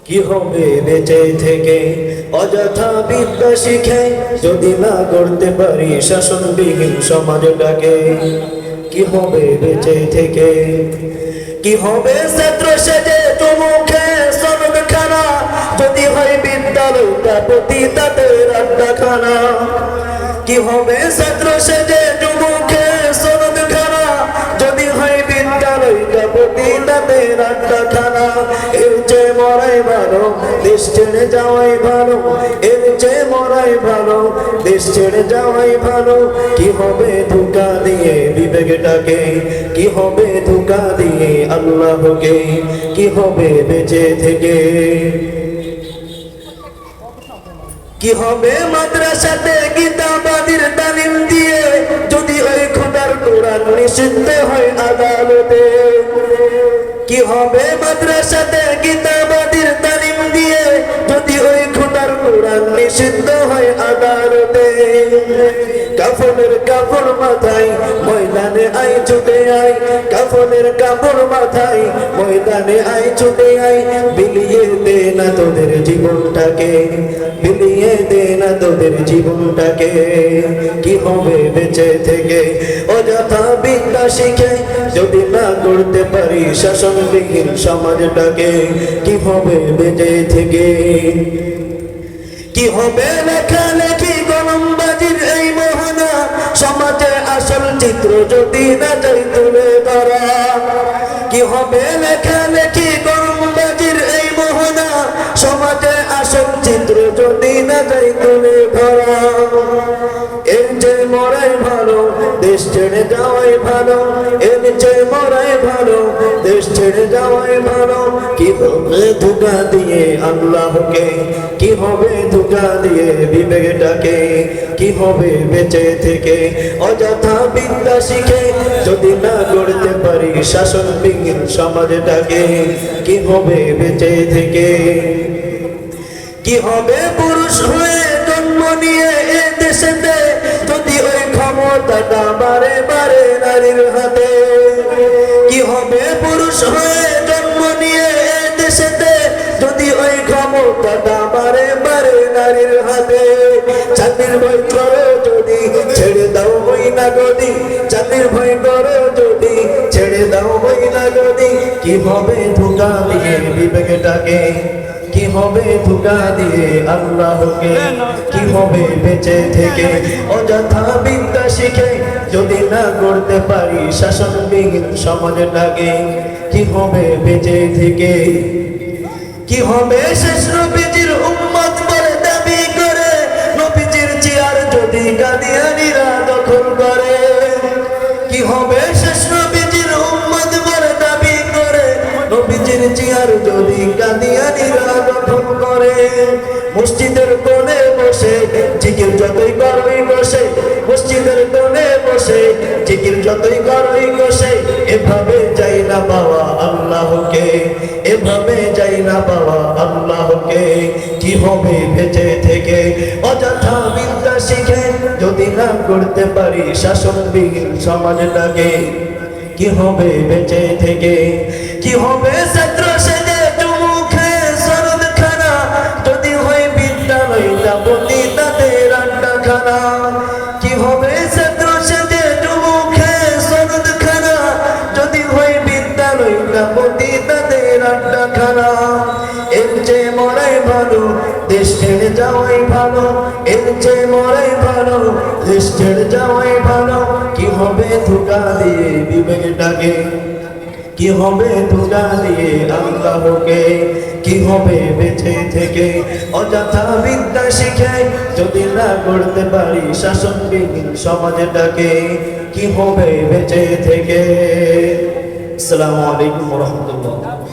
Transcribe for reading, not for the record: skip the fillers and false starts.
কি হবে বেঁচে থেকে অযথা বিদ্যা শিখে যদি না করতে পারি শাসনবিহীন সমাজটাকে? কি হবে বেঁচে থেকে? কি হবে ছাত্র সেজে চুমুখে সনদখানা যদি হয় বিদ্যালয়টা পতিতাদের আড্ডাখানা? কি হবে ছাত্র সেজে চুমুখে সনদখানা যদি হয় বিদ্যালয়টা পতিতাদের আড্ডাখানা? এর চেয়ে মরাই ভালো দেশ ছেড়ে যাওয়াই ভালো, এর চেয়ে মরাই ভালো দেশ ছেড়ে যাওয়াই ভালো। কি হবে ধোঁকা দিয়ে বিবেকটাকে? কি হবে ধোঁকা দিয়ে আল্লাহকে? কি হবে বেঁচে থেকে? কি হবে মাদ্রাসাতে কিতাবাদির তালিম দিয়ে যদি ওই খোদার কোরআন নিষিদ্ধ হয় আদালতে? কি হবে মাদ্রাসাতে কিতাবাদির তালিম দিয়ে যদি ওই খোদার কোরআন নিষিদ্ধ হয় আদালতে? কাফনের কাপড় মাথায় ময়দানে আই ছুটে আই, কাফনের কাপড় মাথায় ময়দানে আই ছুটে আই। বিলিয়ে দে না তোদের জীবনটাকে, বিলিয়ে দে না তোদের জীবনটাকে। কি হবে বেঁচে থেকে অযথা বিদ্যা শিখে যদি না করতে পারি শাসনবিহীন সমাজটাকে? কি হবে বেঁচে থেকে? কি হবে লেখালেখি কলমবাজির এই মোহনা সমাজে আসল চিত্র যদি না যাই তুলে ধরা? কি হবে লেখালেখি কলমবাজির এই মোহনা সমাজে আসল চিত্র যদি না যাই তুলে ধরা? এর চেয়ে মরাই ভালো দেশ ছেড়ে যাওয়াই ভালো, এর চেয়ে মরাই ভালো দেশ ছেড়ে যাওয়াই ভালো। কি হবে ধোঁকা দিয়ে আল্লাহকে? কি হবে ধোঁকা দিয়ে বিবেকটাকে? কি হবে বেঁচে থেকে অযথা বিদ্যা শিখে যদি না করতে পারি শাসনবিহীন সমাজটাকে? কি হবে বেঁচে থেকে? কি হবে পুরুষ হয়ে জন্ম নিয়ে এ দেশেতে যদি ওই ক্ষমতাটা বারে বারে নারীর হাতে? কি হবে পুরুষ হয়ে জন্ম নিয়ে এ দেশেতে যদি ওই ক্ষমতাটা বারে বারে নারীর হাতে? চাকরির ভয় করো যদি ছেড়ে দাও ওই না গদি, চাকরির ভয় করো যদি ছেড়ে দাও ওই না গদি। কি হবে ধোঁকা দিয়ে বিবেকটাকে? কি হবে ধোঁকা দিয়ে আল্লাহকে? কি হবে বেঁচে থেকে অযথা বিদ্যা শিখে যদি না করতে পারি শাসনবিহীন সমাজটাকে? কি হবে বেঁচে থেকে? কি হবে শেষ নবীজির উম্মত বলে দাবি করে নবীজির চেয়ার যদি কাদিয়ানীরা দখল করে? কি হবে শেষ নবীজির উম্মত বলে দাবি করে নবীজির চেয়ার যদি কাদিয়ানীরা দখল করে? মসজিদের কোণে বসে জিকির যতই করই বসে, মসজিদের কোণে বসে জিকির যতই করই বসে। এভাবে যাই না পাওয়া আল্লাহকে, এভাবে যাই না পাওয়া আল্লাহকে। কি হবে বেঁচে থেকে অযথা বিদ্যা শিখে যদি না করতে পারি শাসনবিহীন সমাজটাকে? কি হবে বেঁচে থেকে? কি হবে ছাত্র সেজে চুমুখে সনদখানা যদি হয় বিদ্যালয়টা পতিতাদের আড্ডাখানা? কি হবে ছাত্র সেজে চুমুখে সনদখানা যদি হয় বিদ্যালয়টা পতিতাদের আড্ডাখানা? এর চেয়ে মরাই ভালো দেশ ছেড়ে যাওয়াই ভালো, এর চেয়ে মরাই ভালো দেশ ছেড়ে যাওয়াই ভালো। কি হবে ধোঁকা দিয়ে বিবেকটাকে? কি হবে ধোঁকা দিয়ে আল্লাহকে? কি হবে বেঁচে থেকে অযথা বিদ্যা শিখে যদি না করতে পারি শাসনবিহীন সমাজটাকে? কি হবে বেঁচে থেকে? আসসালামু আলাইকুম ওয়া রাহমাতুল্লাহ।